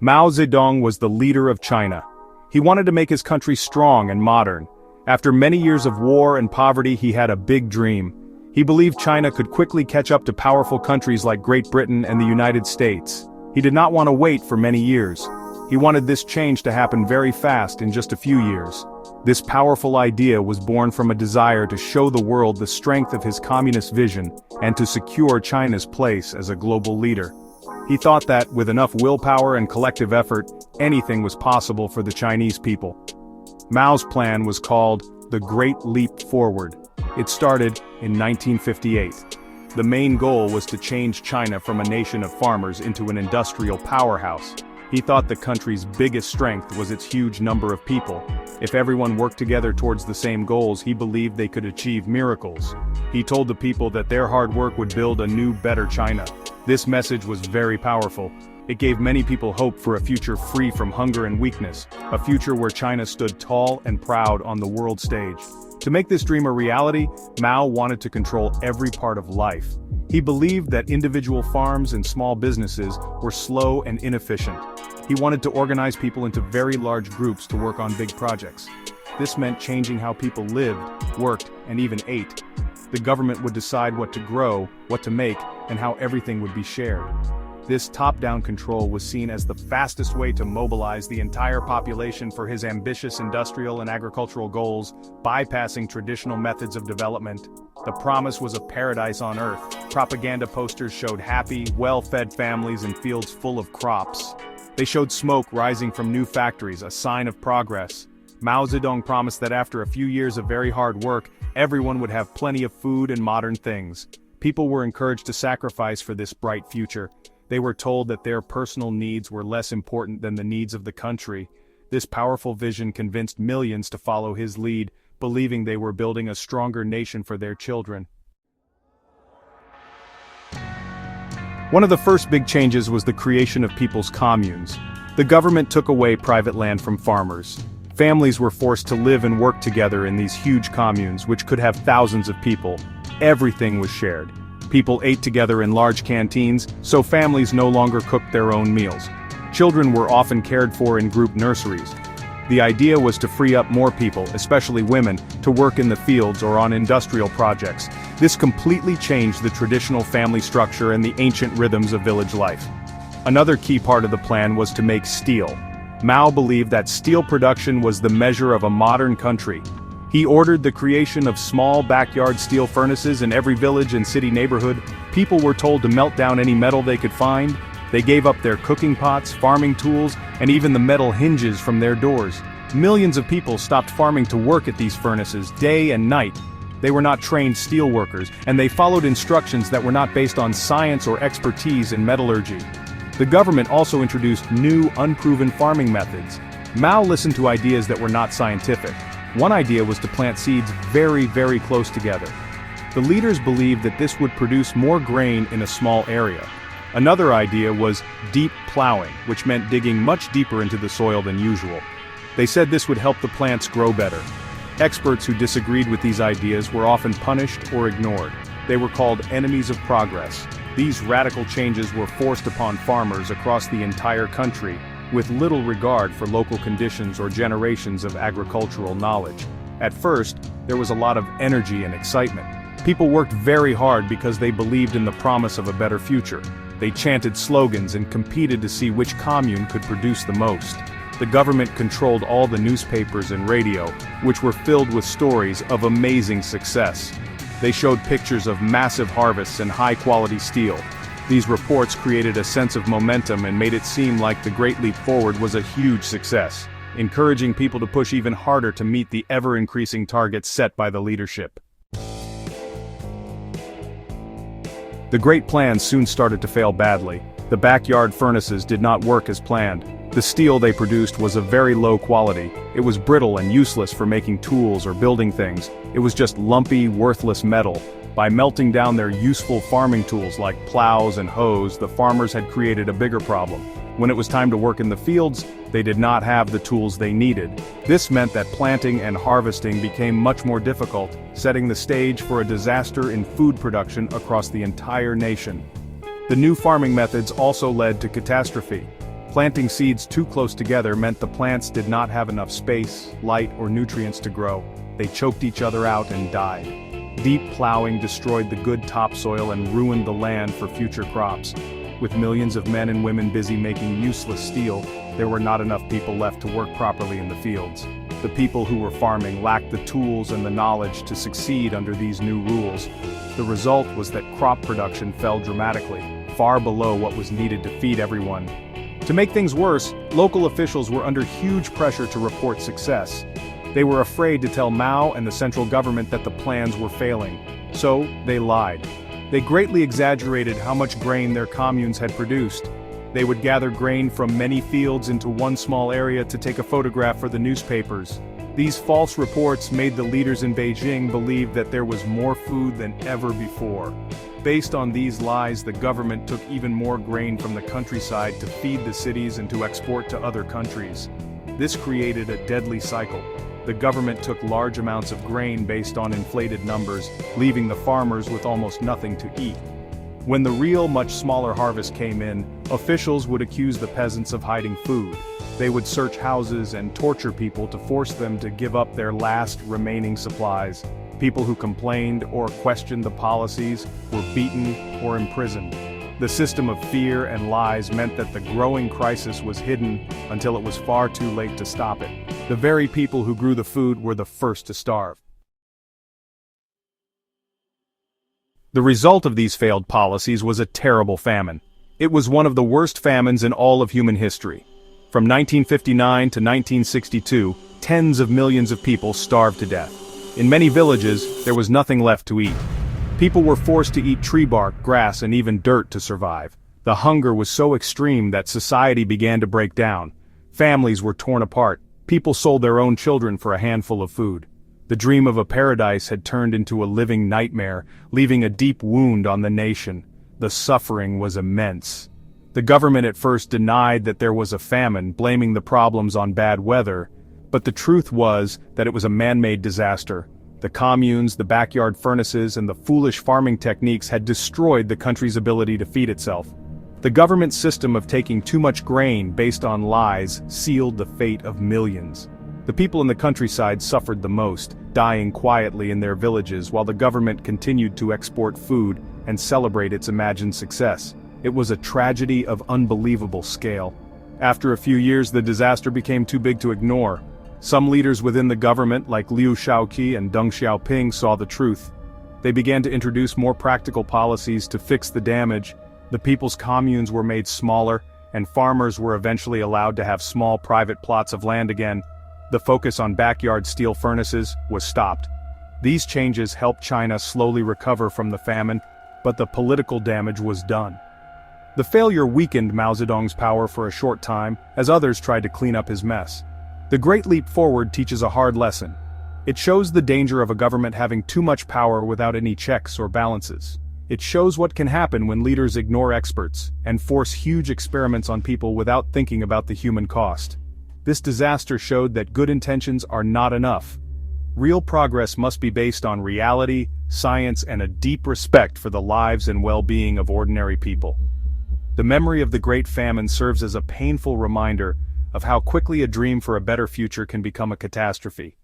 Mao Zedong was the leader of China. He wanted to make his country strong and modern. After many years of war and poverty, he had a big dream. He believed China could quickly catch up to powerful countries like Great Britain and the United States. He did not want to wait for many years. He wanted this change to happen very fast in just a few years. This powerful idea was born from a desire to show the world the strength of his communist vision and to secure China's place as a global leader. He thought that, with enough willpower and collective effort, anything was possible for the Chinese people. Mao's plan was called the Great Leap Forward. It started in 1958. The main goal was to change China from a nation of farmers into an industrial powerhouse. He thought the country's biggest strength was its huge number of people. If everyone worked together towards the same goals, he believed they could achieve miracles. He told the people that their hard work would build a new, better China. This message was very powerful. It gave many people hope for a future free from hunger and weakness, a future where China stood tall and proud on the world stage. To make this dream a reality, Mao wanted to control every part of life. He believed that individual farms and small businesses were slow and inefficient. He wanted to organize people into very large groups to work on big projects. This meant changing how people lived, worked, and even ate. The government would decide what to grow, what to make, and how everything would be shared. This top-down control was seen as the fastest way to mobilize the entire population for his ambitious industrial and agricultural goals, bypassing traditional methods of development. The promise was a paradise on earth. Propaganda posters showed happy, well-fed families in fields full of crops. They showed smoke rising from new factories, a sign of progress. Mao Zedong promised that after a few years of very hard work, everyone would have plenty of food and modern things. People were encouraged to sacrifice for this bright future. They were told that their personal needs were less important than the needs of the country. This powerful vision convinced millions to follow his lead, believing they were building a stronger nation for their children. One of the first big changes was the creation of people's communes. The government took away private land from farmers. Families were forced to live and work together in these huge communes, which could have thousands of people. Everything was shared. People ate together in large canteens, so families no longer cooked their own meals. Children were often cared for in group nurseries. The idea was to free up more people, especially women, to work in the fields or on industrial projects. This completely changed the traditional family structure and the ancient rhythms of village life. Another key part of the plan was to make steel. Mao believed that steel production was the measure of a modern country. He ordered the creation of small backyard steel furnaces in every village and city neighborhood. People were told to melt down any metal they could find. They gave up their cooking pots, farming tools, and even the metal hinges from their doors. Millions of people stopped farming to work at these furnaces day and night. They were not trained steel workers, and they followed instructions that were not based on science or expertise in metallurgy. The government also introduced new, unproven farming methods. Mao listened to ideas that were not scientific. One idea was to plant seeds very, very close together. The leaders believed that this would produce more grain in a small area. Another idea was deep plowing, which meant digging much deeper into the soil than usual. They said this would help the plants grow better. Experts who disagreed with these ideas were often punished or ignored. They were called enemies of progress. These radical changes were forced upon farmers across the entire country, with little regard for local conditions or generations of agricultural knowledge. At first, there was a lot of energy and excitement. People worked very hard because they believed in the promise of a better future. They chanted slogans and competed to see which commune could produce the most. The government controlled all the newspapers and radio, which were filled with stories of amazing success. They showed pictures of massive harvests and high-quality steel. These reports created a sense of momentum and made it seem like the Great Leap Forward was a huge success, encouraging people to push even harder to meet the ever-increasing targets set by the leadership. The great plans soon started to fail badly. The backyard furnaces did not work as planned. The steel they produced was of very low quality. It was brittle and useless for making tools or building things. It was just lumpy, worthless metal. By melting down their useful farming tools like plows and hoes, the farmers had created a bigger problem. When it was time to work in the fields, they did not have the tools they needed. This meant that planting and harvesting became much more difficult, setting the stage for a disaster in food production across the entire nation. The new farming methods also led to catastrophe. Planting seeds too close together meant the plants did not have enough space, light, or nutrients to grow. They choked each other out and died. Deep plowing destroyed the good topsoil and ruined the land for future crops. With millions of men and women busy making useless steel, there were not enough people left to work properly in the fields. The people who were farming lacked the tools and the knowledge to succeed under these new rules. The result was that crop production fell dramatically, far below what was needed to feed everyone. To make things worse, local officials were under huge pressure to report success. They were afraid to tell Mao and the central government that the plans were failing. So, they lied. They greatly exaggerated how much grain their communes had produced. They would gather grain from many fields into one small area to take a photograph for the newspapers. These false reports made the leaders in Beijing believe that there was more food than ever before. Based on these lies, the government took even more grain from the countryside to feed the cities and to export to other countries. This created a deadly cycle. The government took large amounts of grain based on inflated numbers, leaving the farmers with almost nothing to eat. When the real, much smaller harvest came in, officials would accuse the peasants of hiding food. They would search houses and torture people to force them to give up their last remaining supplies. People who complained or questioned the policies were beaten or imprisoned. The system of fear and lies meant that the growing crisis was hidden until it was far too late to stop it. The very people who grew the food were the first to starve. The result of these failed policies was a terrible famine. It was one of the worst famines in all of human history. From 1959 to 1962, tens of millions of people starved to death. In many villages, there was nothing left to eat. People were forced to eat tree bark, grass, and even dirt to survive. The hunger was so extreme that society began to break down. Families were torn apart. People sold their own children for a handful of food. The dream of a paradise had turned into a living nightmare, leaving a deep wound on the nation. The suffering was immense. The government at first denied that there was a famine, blaming the problems on bad weather. But the truth was that it was a man-made disaster. The communes, the backyard furnaces, and the foolish farming techniques had destroyed the country's ability to feed itself. The government's system of taking too much grain based on lies sealed the fate of millions. The people in the countryside suffered the most, dying quietly in their villages while the government continued to export food and celebrate its imagined success. It was a tragedy of unbelievable scale. After a few years, the disaster became too big to ignore. Some leaders within the government, like Liu Shaoqi and Deng Xiaoping, saw the truth. They began to introduce more practical policies to fix the damage. The people's communes were made smaller, and farmers were eventually allowed to have small private plots of land again. The focus on backyard steel furnaces was stopped. These changes helped China slowly recover from the famine, but the political damage was done. The failure weakened Mao Zedong's power for a short time, as others tried to clean up his mess. The Great Leap Forward teaches a hard lesson. It shows the danger of a government having too much power without any checks or balances. It shows what can happen when leaders ignore experts and force huge experiments on people without thinking about the human cost. This disaster showed that good intentions are not enough. Real progress must be based on reality, science, and a deep respect for the lives and well-being of ordinary people. The memory of the Great Famine serves as a painful reminder of how quickly a dream for a better future can become a catastrophe.